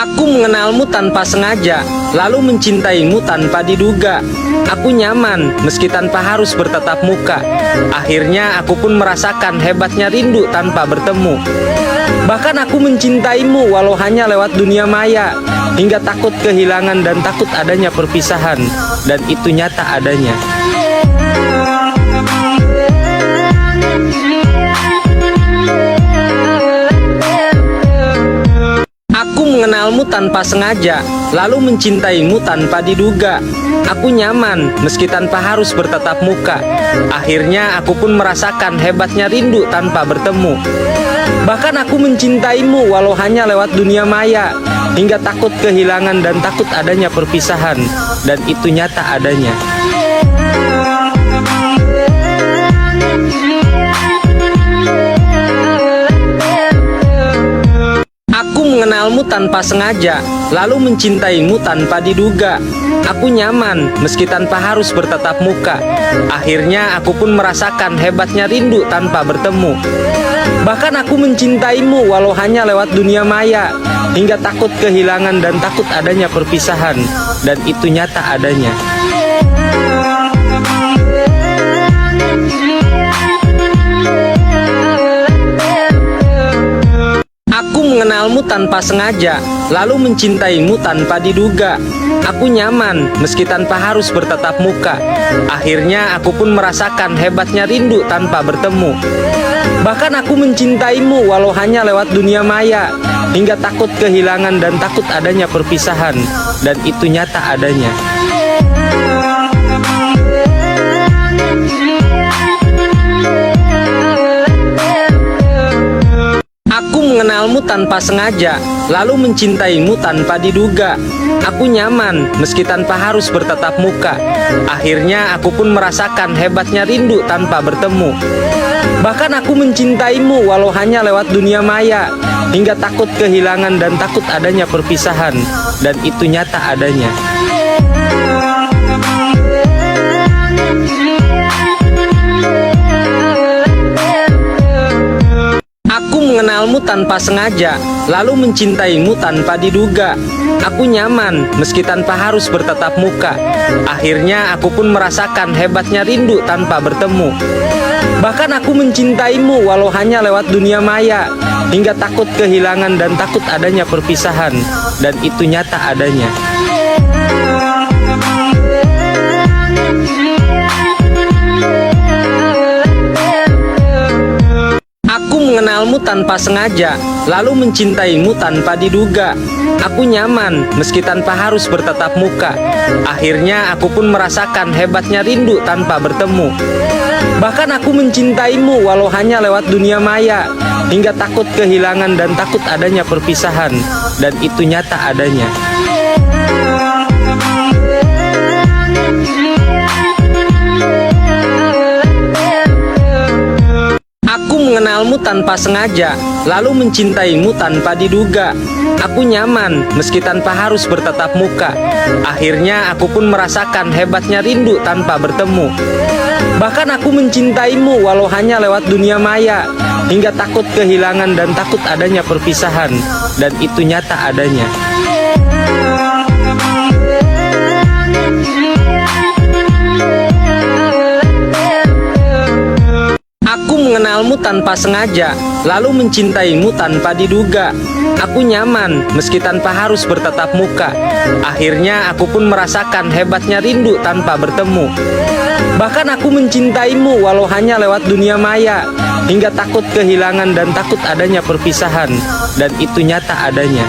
Aku mengenalmu tanpa sengaja, lalu mencintaimu tanpa diduga. Aku nyaman, meski tanpa harus bertatap muka. Akhirnya aku pun merasakan hebatnya rindu tanpa bertemu. Bahkan aku mencintaimu walau hanya lewat dunia maya, hingga takut kehilangan dan takut adanya perpisahan. Dan itu nyata adanya. Aku mengenalmu tanpa sengaja, lalu mencintaimu tanpa diduga. Aku nyaman, meski tanpa harus bertatap muka. Akhirnya aku pun merasakan hebatnya rindu tanpa bertemu. Bahkan aku mencintaimu walau hanya lewat dunia maya, hingga takut kehilangan dan takut adanya perpisahan. Dan itu nyata adanya. Aku mengenalmu tanpa sengaja, lalu mencintaimu tanpa diduga. Aku nyaman, meski tanpa harus bertatap muka. Akhirnya aku pun merasakan hebatnya rindu tanpa bertemu. Bahkan aku mencintaimu walau hanya lewat dunia maya, hingga takut kehilangan dan takut adanya perpisahan. Dan itu nyata adanya. Aku mengenalmu tanpa sengaja, lalu mencintaimu tanpa diduga. Aku nyaman, meski tanpa harus bertatap muka. Akhirnya aku pun merasakan hebatnya rindu tanpa bertemu. Bahkan aku mencintaimu walau hanya lewat dunia maya, hingga takut kehilangan dan takut adanya perpisahan. Dan itu nyata adanya. Aku mengenalmu tanpa sengaja, lalu mencintaimu tanpa diduga. Aku nyaman, meski tanpa harus bertatap muka. Akhirnya aku pun merasakan hebatnya rindu tanpa bertemu. Bahkan aku mencintaimu walau hanya lewat dunia maya, hingga takut kehilangan dan takut adanya perpisahan. Dan itu nyata adanya. Aku mengenalmu tanpa sengaja, lalu mencintaimu tanpa diduga. Aku nyaman, meski tanpa harus bertatap muka. Akhirnya aku pun merasakan hebatnya rindu tanpa bertemu. Bahkan aku mencintaimu walau hanya lewat dunia maya, hingga takut kehilangan dan takut adanya perpisahan. Dan itu nyata adanya. Aku mengenalmu tanpa sengaja, lalu mencintaimu tanpa diduga. Aku nyaman, meski tanpa harus bertatap muka. Akhirnya aku pun merasakan hebatnya rindu tanpa bertemu. Bahkan aku mencintaimu walau hanya lewat dunia maya, hingga takut kehilangan dan takut adanya perpisahan. Dan itu nyata adanya. Aku mengenalmu tanpa sengaja, lalu mencintaimu tanpa diduga. Aku nyaman, meski tanpa harus bertatap muka. Akhirnya aku pun merasakan hebatnya rindu tanpa bertemu. Bahkan aku mencintaimu walau hanya lewat dunia maya, hingga takut kehilangan dan takut adanya perpisahan. Dan itu nyata adanya. Aku mengenalmu tanpa sengaja, lalu mencintaimu tanpa diduga. Aku nyaman, meski tanpa harus bertatap muka. Akhirnya aku pun merasakan hebatnya rindu tanpa bertemu. Bahkan aku mencintaimu walau hanya lewat dunia maya, hingga takut kehilangan dan takut adanya perpisahan. Dan itu nyata adanya.